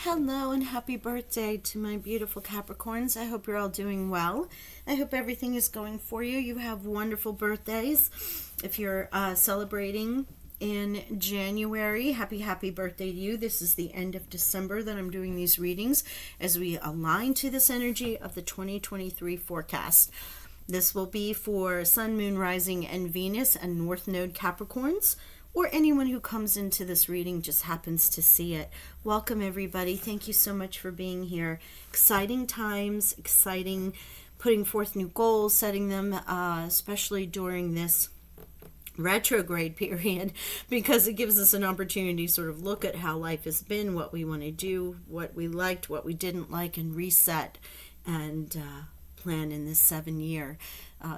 Hello and happy birthday to my beautiful Capricorns. I hope you're all doing well. I hope everything is going for you. You have wonderful birthdays. If you're celebrating in January, happy birthday to you. This is the end of December that I'm doing these readings as we align to this energy of the 2023 forecast. This will be for Sun, Moon, Rising, and Venus and North Node Capricorns, or anyone who comes into this reading just happens to see it. Welcome, everybody. Thank you so much for being here. Exciting times, exciting putting forth new goals, setting them, especially during this retrograde period, because it gives us an opportunity to sort of look at how life has been, what we want to do, what we liked, what we didn't like, and reset and plan in this 7-year.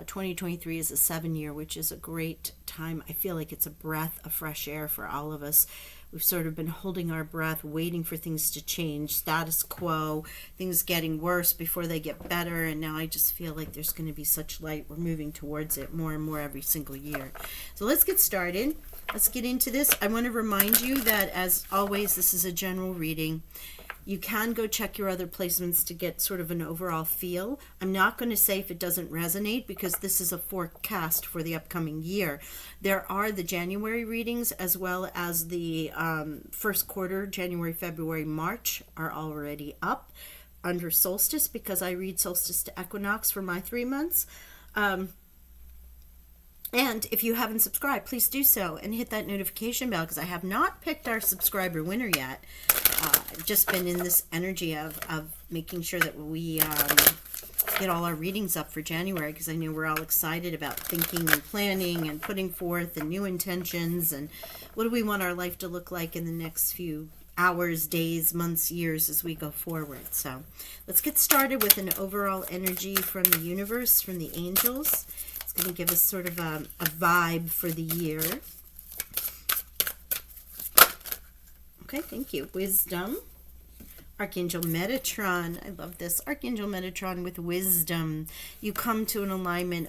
2023 is a 7-year, which is a great time. I feel like it's a breath of fresh air for all of us. We've sort of been holding our breath, waiting for things to change, status quo, things getting worse before they get better. And now I just feel like there's going to be such light. We're moving towards it more and more every single year. So let's get started. Let's get into this. I want to remind you that, as always, this is a general reading. You can go check your other placements to get sort of an overall feel. I'm not going to say if it doesn't resonate, because this is a forecast for the upcoming year. There are the January readings as well as the first quarter, January, February, March, are already up under solstice, because I read solstice to equinox for my 3 months. And if you haven't subscribed, please do so and hit that notification bell, because I have not picked our subscriber winner yet. I've just been in this energy of making sure that we get all our readings up for January, because I know we're all excited about thinking and planning and putting forth and new intentions and what do we want our life to look like in the next few hours, days, months, years as we go forward. So let's get started with an overall energy from the universe, from the angels. It's going to give us sort of a vibe for the year. Okay, thank you. Wisdom. Archangel Metatron. I love this. Archangel Metatron with wisdom. You come to an alignment,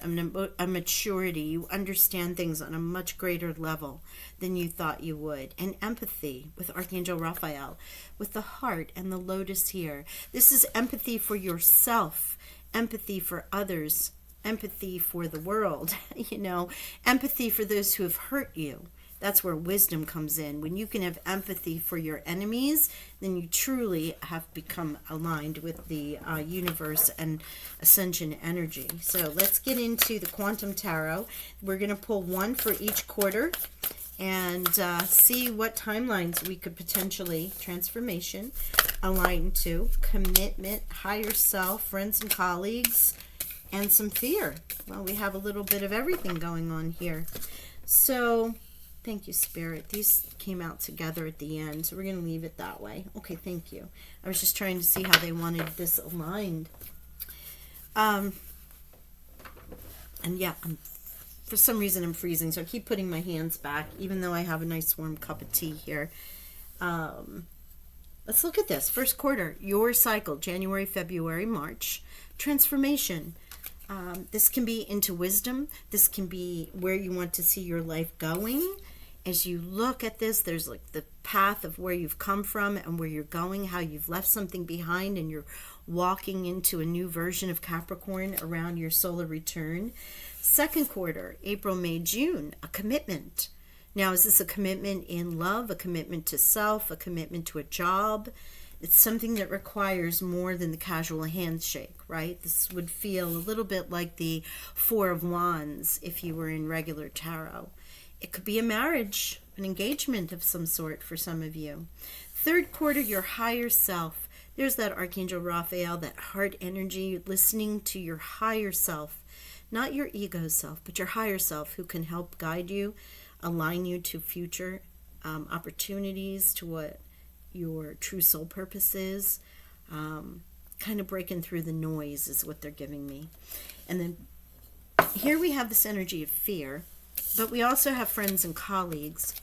a maturity. You understand things on a much greater level than you thought you would. And empathy with Archangel Raphael, with the heart and the lotus here. This is empathy for yourself, empathy for others, empathy for the world, empathy for those who have hurt you. That's where wisdom comes in. When you can have empathy for your enemies, then you truly have become aligned with the universe and ascension energy. So let's get into the Quantum Tarot. We're going to pull one for each quarter and see what timelines we could potentially, transformation, align to. Commitment, higher self, friends and colleagues, and some fear. Well, we have a little bit of everything going on here. So thank you, Spirit. These came out together at the end, so we're going to leave it that way. Okay, thank you. I was just trying to see how they wanted this aligned. And yeah, for some reason I'm freezing, so I keep putting my hands back, even though I have a nice warm cup of tea here. Let's look at this. First quarter, your cycle, January, February, March. Transformation. This can be into wisdom. This can be where you want to see your life going. As you look at this, there's like the path of where you've come from and where you're going, how you've left something behind and you're walking into a new version of Capricorn around your solar return. Second quarter, April, May, June, a commitment. Now, is this a commitment in love, a commitment to self, a commitment to a job? It's something that requires more than the casual handshake, right? This would feel a little bit like the Four of Wands if you were in regular tarot. It could be a marriage, an engagement of some sort for some of you. Third quarter, your higher self. There's that Archangel Raphael, that heart energy, listening to your higher self. Not your ego self, but your higher self, who can help guide you, align you to future opportunities, to what your true soul purpose is. Kind of breaking through the noise is what they're giving me. And then here we have this energy of fear, but we also have friends and colleagues.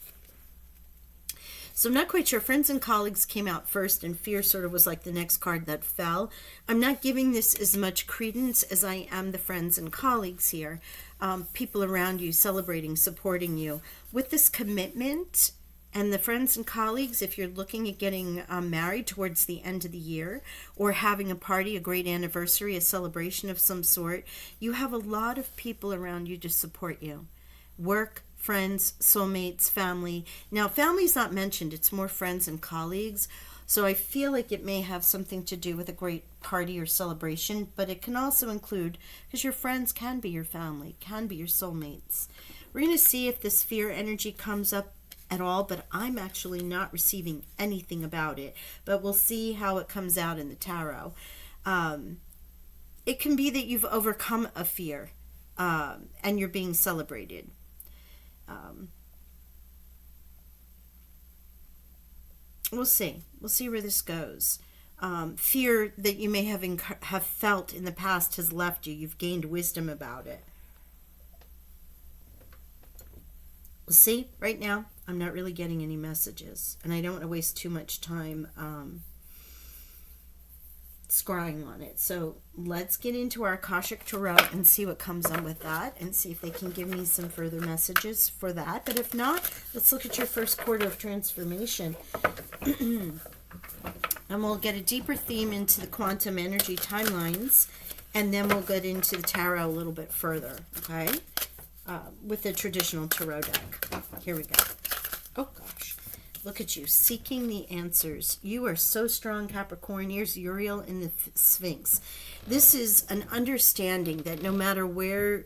So I'm not quite sure. Friends and colleagues came out first, and fear sort of was like the next card that fell. I'm not giving this as much credence as I am the friends and colleagues here. People around you celebrating, supporting you. With this commitment, And the friends and colleagues, if you're looking at getting married towards the end of the year or having a party, a great anniversary, a celebration of some sort, you have a lot of people around you to support you. Work, friends, soulmates, family. Now, family's not mentioned. It's more friends and colleagues. So I feel like it may have something to do with a great party or celebration, but it can also include, because your friends can be your family, can be your soulmates. We're going to see if this fear energy comes up at all, but I'm actually not receiving anything about it. But we'll see how it comes out in the tarot. It can be that you've overcome a fear and you're being celebrated. We'll see. We'll see where this goes. Fear that you may have felt in the past has left you. You've gained wisdom about it. We'll see. Right now, I'm not really getting any messages, and I don't want to waste too much time scrying on it. So let's get into our Akashic Tarot and see what comes on with that, and see if they can give me some further messages for that. But if not, let's look at your first quarter of transformation. And we'll get a deeper theme into the quantum energy timelines, and then we'll get into the tarot a little bit further, okay? With the traditional tarot deck. Here we go. Oh gosh, look at you, seeking the answers. You are so strong, Capricorn. Here's Uriel in the Sphinx. This is an understanding that no matter where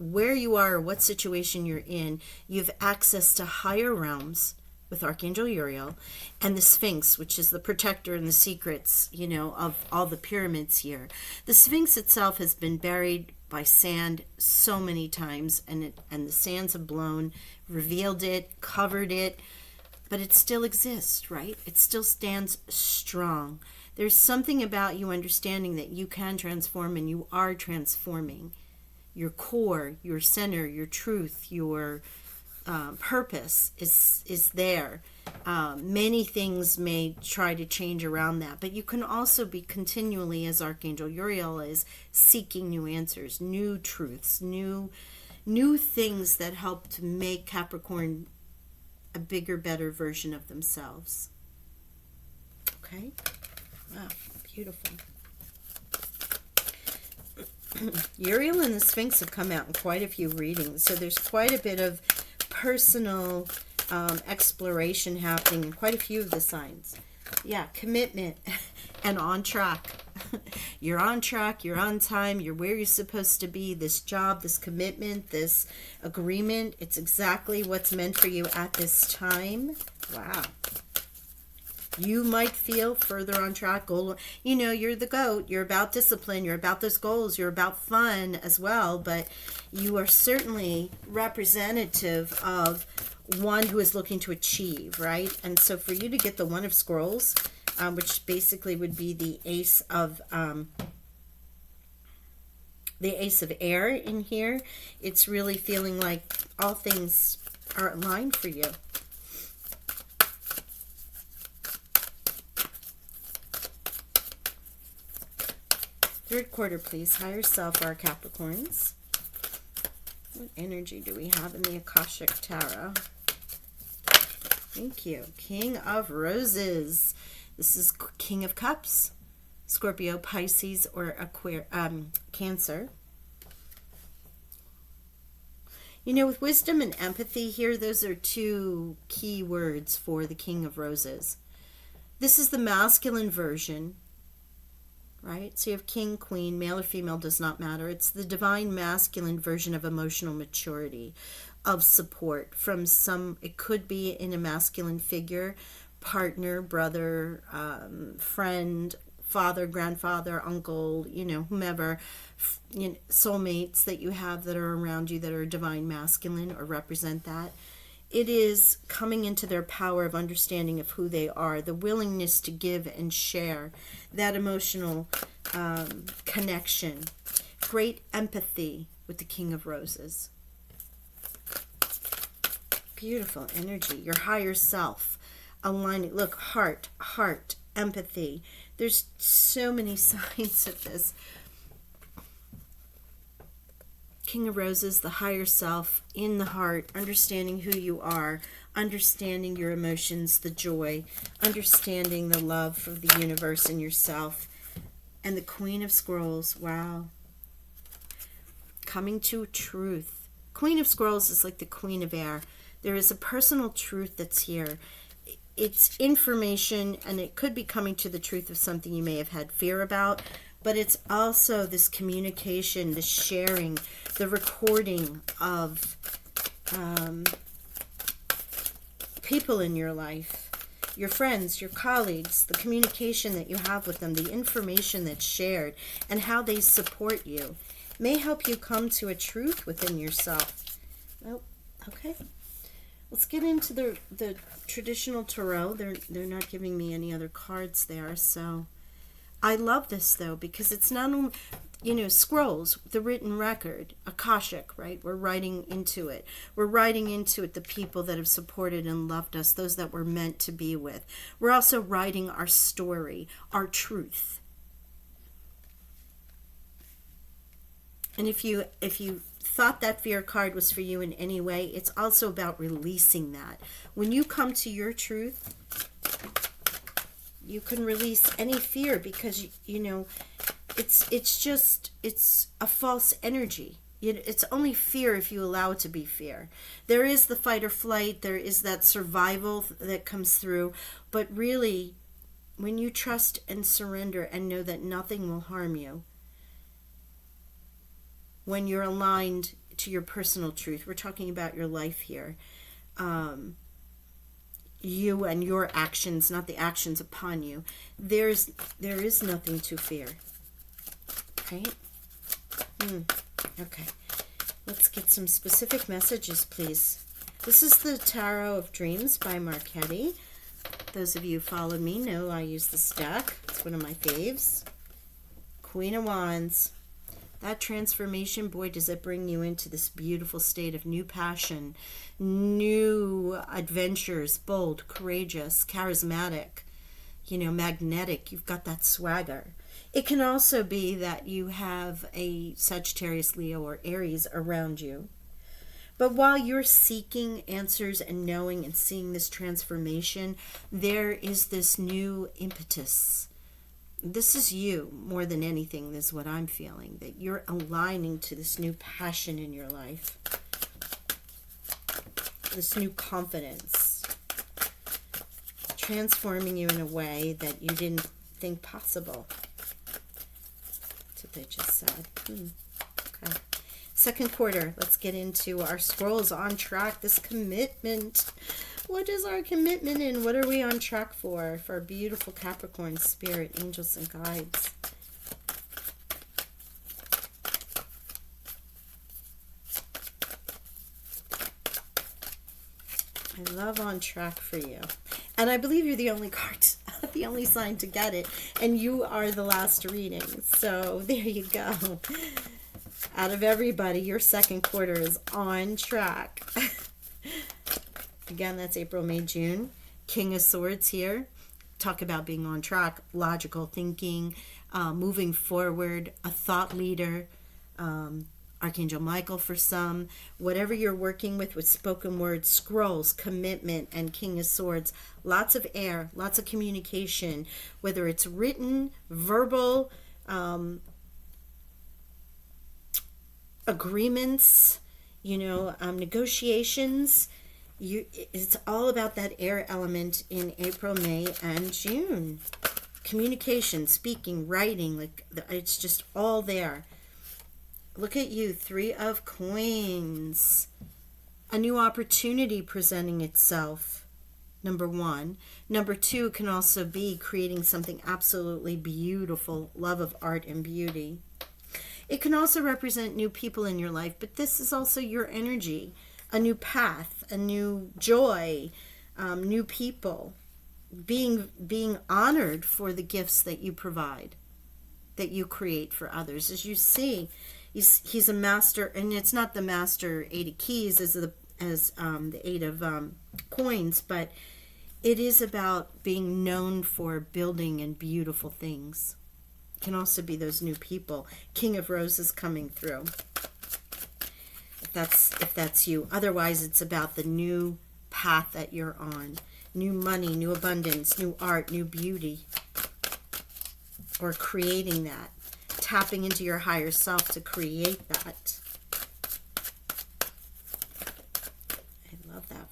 you are or what situation you're in, you have access to higher realms with Archangel Uriel and the Sphinx, which is the protector and the secrets, you know, of all the pyramids here. The Sphinx itself has been buried by sand so many times, and the sands have blown, revealed it, covered it, but it still exists, right? It still stands strong. There's something about you understanding that you can transform, and you are transforming. Your core, your center, your truth, your purpose is there. Many things may try to change around that, but you can also be continually, as Archangel Uriel is, seeking new answers, new truths, new things that help to make Capricorn a bigger, better version of themselves. Okay? Wow, beautiful. Uriel and the Sphinx have come out in quite a few readings, so there's quite a bit of personal exploration happening in quite a few of the signs. Yeah, commitment and on track. You're on track, you're on time, you're where you're supposed to be. This job, this commitment, this agreement, it's exactly what's meant for you at this time. Wow. You might feel further on track. Goal, you know, you're the GOAT. You're about discipline. You're about those goals. You're about fun as well. But you are certainly representative of one who is looking to achieve, right? And so for you to get the One of Scrolls, which basically would be the Ace of Air in here, it's really feeling like all things are aligned for you. Third quarter, please. Higher self, our Capricorns. What energy do we have in the Akashic Tarot? Thank you. King of Roses. This is King of Cups. Scorpio, Pisces, or Cancer. You know, with wisdom and empathy here, those are two key words for the King of Roses. This is the masculine version, right? So you have king, queen, male or female, does not matter. It's the divine masculine version of emotional maturity, of support from some, it could be in a masculine figure, partner, brother, friend, father, grandfather, uncle, you know, whomever, you know, soulmates that you have that are around you that are divine masculine or represent that. It is coming into their power of understanding of who they are, the willingness to give and share, that emotional connection, great empathy with the King of Roses. Beautiful energy, your higher self, aligning. Look, heart, empathy. There's so many signs of this. King of Roses, the higher self, in the heart, understanding who you are, understanding your emotions, the joy, understanding the love of the universe and yourself. And the Queen of Scrolls, wow. Coming to truth. Queen of Scrolls is like the Queen of Air. There is a personal truth that's here. It's information, and it could be coming to the truth of something you may have had fear about, but it's also this communication, the sharing, the recording of people in your life, your friends, your colleagues, the communication that you have with them, the information that's shared, and how they support you may help you come to a truth within yourself. Oh, okay. Let's get into the traditional tarot. They're not giving me any other cards there, so I love this though, because it's not only, scrolls, the written record, Akashic, right? We're writing into it. We're writing into it the people that have supported and loved us, those that we're meant to be with. We're also writing our story, our truth. And if you thought that fear card was for you in any way, it's also about releasing that. When you come to your truth, you can release any fear, because it's a false energy. It's only fear if you allow it to be fear. There is the fight or flight, there is that survival that comes through, but really when you trust and surrender and know that nothing will harm you, when you're aligned to your personal truth, we're talking about your life here, you and your actions, not the actions upon you, there is nothing to fear. Right? Okay. Let's get some specific messages, please. This is the Tarot of Dreams by Marchetti. Those of you who followed me know I use this deck. It's one of my faves. Queen of Wands. That transformation, boy, does it bring you into this beautiful state of new passion, new adventures, bold, courageous, charismatic, magnetic. You've got that swagger. It can also be that you have a Sagittarius, Leo, or Aries around you. But while you're seeking answers and knowing and seeing this transformation, there is this new impetus. This is you more than anything, is what I'm feeling, that you're aligning to this new passion in your life, this new confidence, transforming you in a way that you didn't think possible. That's what they just said. Okay. Second quarter, let's get into our scrolls on track, this commitment. What is our commitment and what are we on track for our beautiful Capricorn spirit, angels, and guides? I love on track for you. And I believe you're the only card, the only sign to get it. And you are the last reading. So there you go. Out of everybody, your second quarter is on track. Again, that's April, May, June. King of Swords here. Talk about being on track, logical thinking, moving forward, a thought leader, Archangel Michael for some. Whatever you're working with spoken words, scrolls, commitment, and King of Swords. Lots of air, lots of communication, whether it's written, verbal, agreements, negotiations. It's all about that air element in April, May, and June. Communication, speaking, writing, it's just all there. Look at you, 3 of Coins. A new opportunity presenting itself, number 1. Number 2 can also be creating something absolutely beautiful, love of art and beauty. It can also represent new people in your life, but this is also your energy. A new path, a new joy, new people, being honored for the gifts that you provide, that you create for others. As you see, he's a master, and it's not the master 8 of keys as the 8 of coins, but it is about being known for building and beautiful things. It can also be those new people. King of Roses coming through. if that's you. Otherwise, it's about the new path that you're on. New money, new abundance, new art, new beauty. Or creating that. Tapping into your higher self to create that. I love that.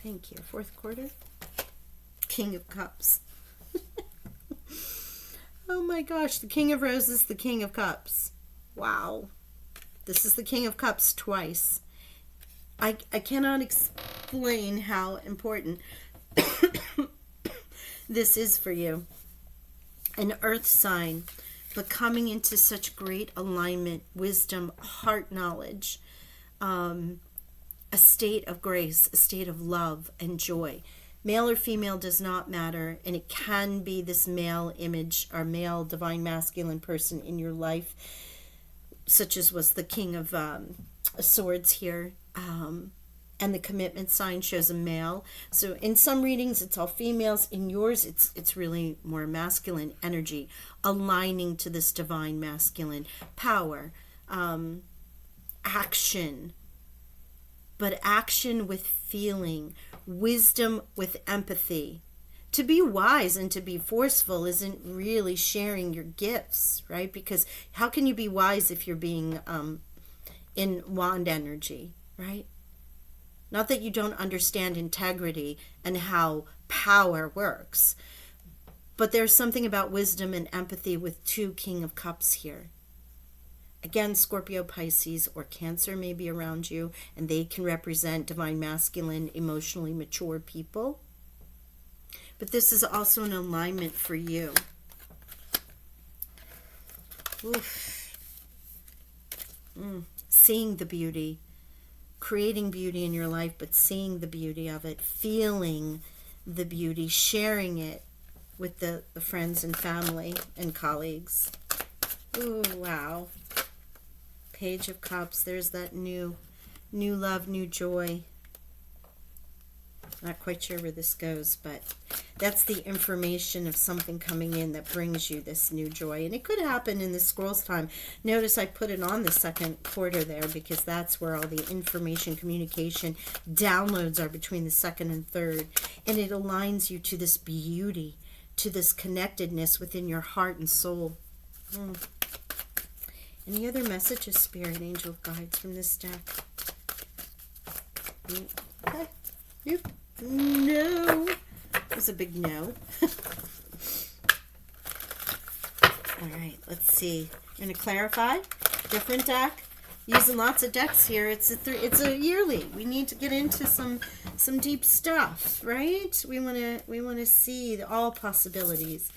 Thank you. Fourth quarter. King of Cups. Oh my gosh. The King of Roses, the King of Cups. Wow. This is the King of Cups twice. I cannot explain how important this is for you. An earth sign, but coming into such great alignment, wisdom, heart knowledge, a state of grace, a state of love and joy. Male or female does not matter, and it can be this male image or male divine masculine person in your life, such as was the King of Swords here. And the commitment sign shows a male. So in some readings, it's all females. In yours, it's really more masculine energy, aligning to this divine masculine power, action, but action with feeling, wisdom with empathy. To be wise and to be forceful isn't really sharing your gifts, right? Because how can you be wise if you're being in wand energy, right? Not that you don't understand integrity and how power works, but there's something about wisdom and empathy with two King of Cups here. Again, Scorpio, Pisces, or Cancer may be around you, and they can represent divine masculine, emotionally mature people. But this is also an alignment for you. Oof. Seeing the beauty. Creating beauty in your life, but seeing the beauty of it, feeling the beauty, sharing it with the friends and family and colleagues. Ooh, wow. Page of Cups. There's that new love, new joy. Not quite sure where this goes, but that's the information of something coming in that brings you this new joy. And it could happen in the scrolls time. Notice I put it on the second quarter there because that's where all the information, communication, downloads are between the second and third. And it aligns you to this beauty, to this connectedness within your heart and soul. Any other messages, Spirit, Angel, Guides from this deck? Okay. Nope. No. It was a big no. All right, let's see. I'm going to clarify. Different deck. Using lots of decks here. It's a yearly. We need to get into some deep stuff, right? We want to see all possibilities.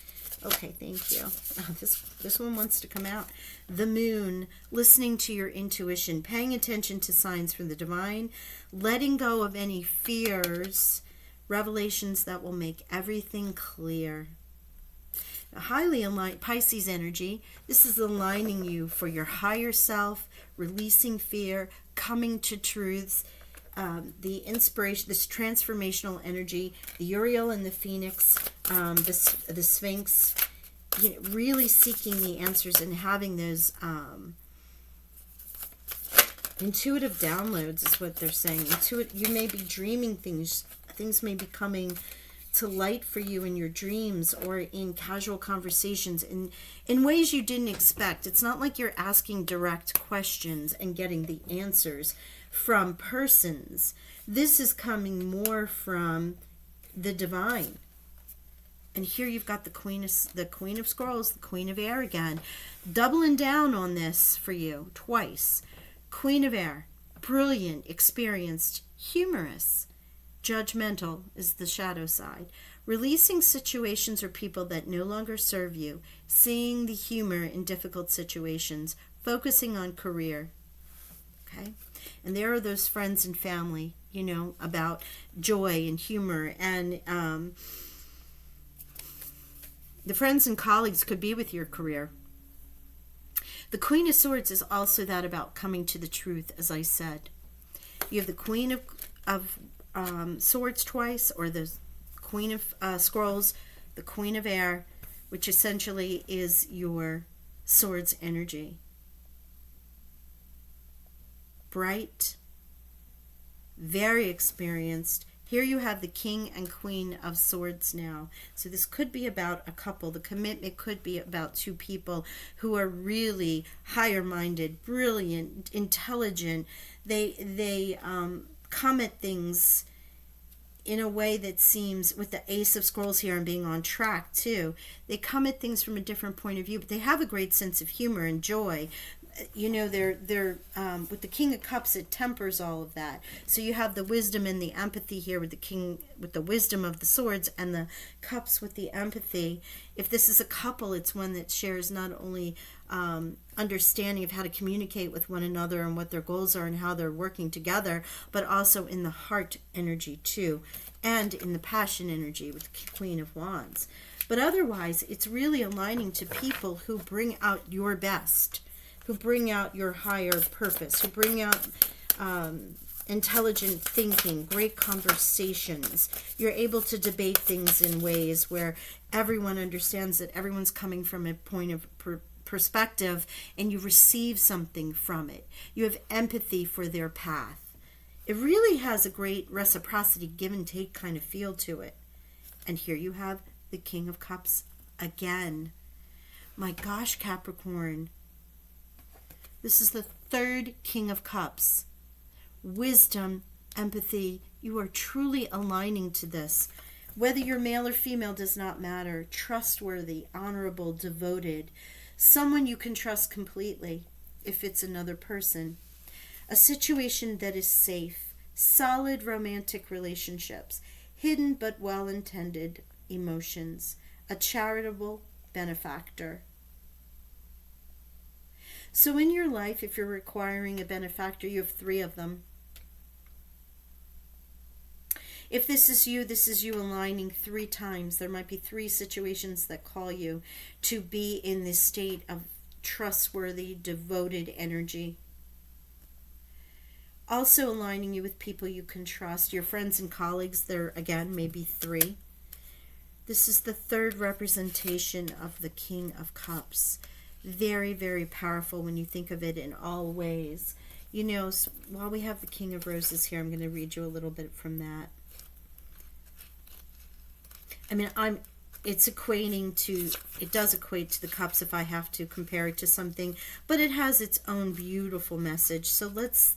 Okay, thank you. Oh, this one wants to come out. The Moon, listening to your intuition, paying attention to signs from the divine, letting go of any fears, revelations that will make everything clear. Highly aligned Pisces energy. This is aligning you for your higher self, releasing fear, coming to truths. The inspiration, this transformational energy, the Uriel and the Phoenix, the Sphinx, really seeking the answers and having those intuitive downloads is what they're saying. You may be dreaming things may be coming to light for you in your dreams or in casual conversations in ways you didn't expect. It's not like you're asking direct questions and getting the answers from persons. This is coming more from the divine. And here you've got the Queen of Scrolls, the Queen of Air again, doubling down on this for you twice. Queen of Air, brilliant, experienced, humorous. Judgmental is the shadow side. Releasing situations or people that no longer serve you. Seeing the humor in difficult situations. Focusing on career. Okay? And there are those friends and family, about joy and humor. And the friends and colleagues could be with your career. The Queen of Swords is also that about coming to the truth, as I said. You have the Queen of Swords twice, or the Queen of Scrolls, the Queen of Air, which essentially is your Swords energy. bright, very experienced. Here you have the King and Queen of Swords now. So this could be about a couple. The commitment could be about two people who are really higher minded, brilliant, intelligent. They come at things in a way that seems, with the Ace of Scrolls here and being on track too, they come at things from a different point of view, but they have a great sense of humor and joy. You know, they're with the King of Cups, it tempers all of that. So you have the wisdom and the empathy here with the King, with the wisdom of the swords, and the cups with the empathy. If this is a couple, it's one that shares not only understanding of how to communicate with one another and what their goals are and how they're working together, but also in the heart energy too, and in the passion energy with the Queen of Wands. But otherwise, it's really aligning to people who bring out your best, who bring out your higher purpose, who bring out intelligent thinking, great conversations. You're able to debate things in ways where everyone understands that everyone's coming from a point of perspective, and you receive something from it. You have empathy for their path. It really has a great reciprocity, give and take kind of feel to it. And here you have the King of Cups again. My gosh, Capricorn. This is the third King of Cups. Wisdom, empathy, you are truly aligning to this. Whether you're male or female does not matter. Trustworthy, honorable, devoted. Someone you can trust completely if it's another person. A situation that is safe. Solid romantic relationships. Hidden but well-intended emotions. A charitable benefactor. So in your life, if you're requiring a benefactor, you have 3 of them. If this is you aligning 3 times. There might be 3 situations that call you to be in this state of trustworthy, devoted energy. Also aligning you with people you can trust. Your friends and colleagues, there again, maybe 3. This is the 3rd representation of the King of Cups. Very, very powerful when you think of it in all ways. You know, while we have the King of Roses here, I'm going to read you a little bit from that. I mean, it does equate to the cups if I have to compare it to something, but it has its own beautiful message. So let's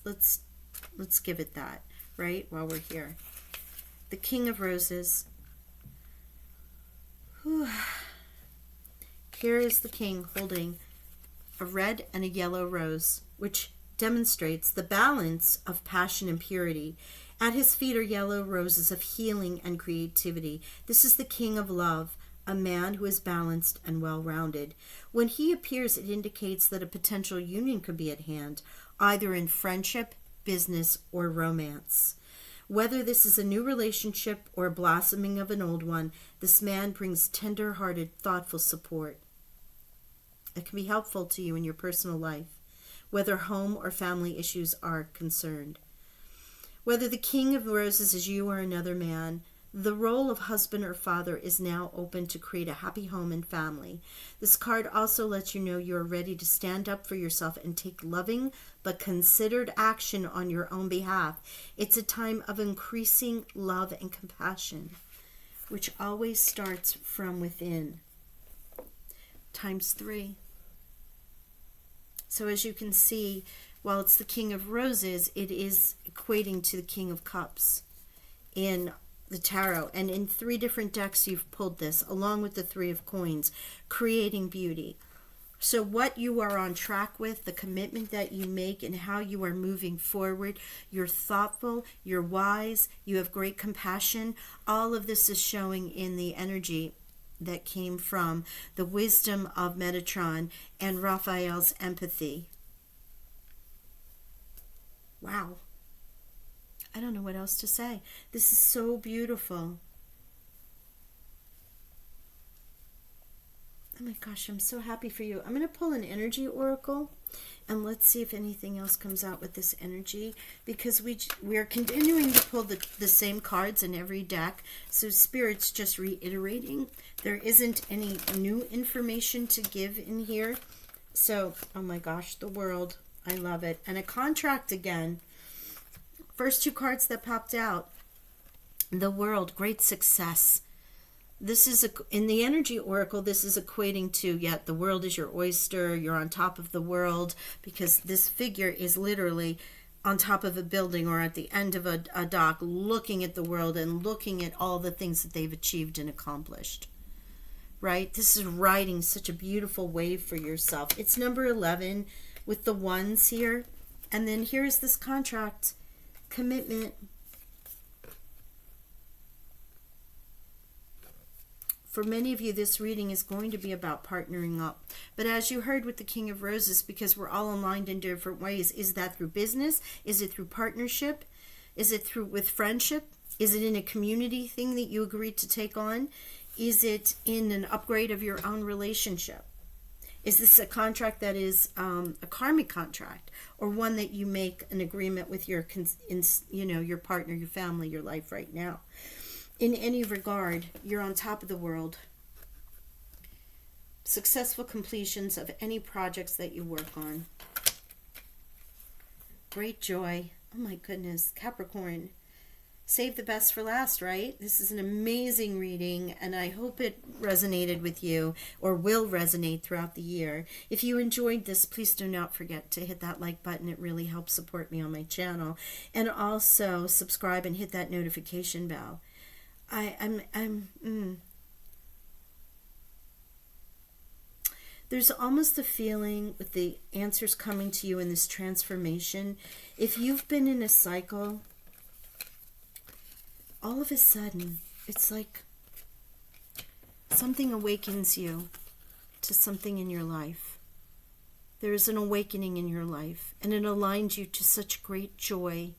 give it that, right, while we're here. The King of Roses. Whew. Here is the king holding a red and a yellow rose, which demonstrates the balance of passion and purity. At his feet are yellow roses of healing and creativity. This is the King of Love, a man who is balanced and well-rounded. When he appears, it indicates that a potential union could be at hand, either in friendship, business, or romance. Whether this is a new relationship or a blossoming of an old one, this man brings tender-hearted, thoughtful support. It can be helpful to you in your personal life, whether home or family issues are concerned. Whether the King of Roses is you or another man, the role of husband or father is now open to create a happy home and family. This card also lets you know you are ready to stand up for yourself and take loving but considered action on your own behalf. It's a time of increasing love and compassion, which always starts from within. Times 3. So as you can see, while it's the King of Roses, it is equating to the King of Cups in the tarot. And in 3 different decks you've pulled this, along with the 3 of Coins, creating beauty. So what you are on track with, the commitment that you make and how you are moving forward, you're thoughtful, you're wise, you have great compassion. All of this is showing in the energy that came from the wisdom of Metatron and Raphael's empathy. Wow. I don't know what else to say. This is so beautiful. Oh my gosh, I'm so happy for you. I'm going to pull an energy oracle and let's see if anything else comes out with this energy, because we are continuing to pull the same cards in every deck. So Spirit's just reiterating. There isn't any new information to give in here. So, oh my gosh, the world. I love it. And a contract again. First two cards that popped out. The World, great success. This is, in the energy oracle, this is equating to, the world is your oyster. You're on top of the world, because this figure is literally on top of a building or at the end of a dock, looking at the world and looking at all the things that they've achieved and accomplished. Right? This is riding such a beautiful wave for yourself. It's number 11 with the ones here. And then here's this contract, commitment. For many of you, this reading is going to be about partnering up. But as you heard with the King of Roses, because we're all aligned in different ways, is that through business? Is it through partnership? Is it through with friendship? Is it in a community thing that you agreed to take on? Is it in an upgrade of your own relationship? Is this a contract that is a karmic contract, or one that you make an agreement with your partner, your family, your life right now? In any regard, you're on top of the world. Successful completions of any projects that you work on. Great joy. Oh my goodness, Capricorn. Save the best for last, right? This is an amazing reading, and I hope it resonated with you, or will resonate throughout the year. If you enjoyed this, please do not forget to hit that like button. It really helps support me on my channel. And also subscribe and hit that notification bell. There's almost a feeling with the answers coming to you in this transformation. If you've been in a cycle, all of a sudden, it's like something awakens you to something in your life. There is an awakening in your life, and it aligns you to such great joy.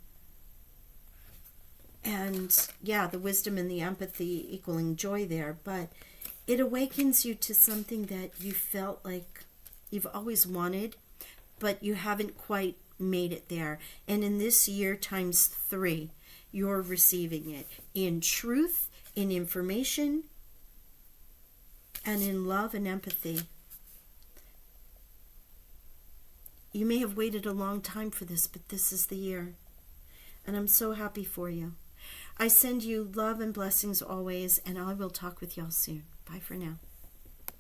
And the wisdom and the empathy equaling joy there, but it awakens you to something that you felt like you've always wanted, but you haven't quite made it there. And in this year times 3, you're receiving it in truth, in information, and in love and empathy. You may have waited a long time for this, but this is the year. And I'm so happy for you. I send you love and blessings always, and I will talk with y'all soon. Bye for now.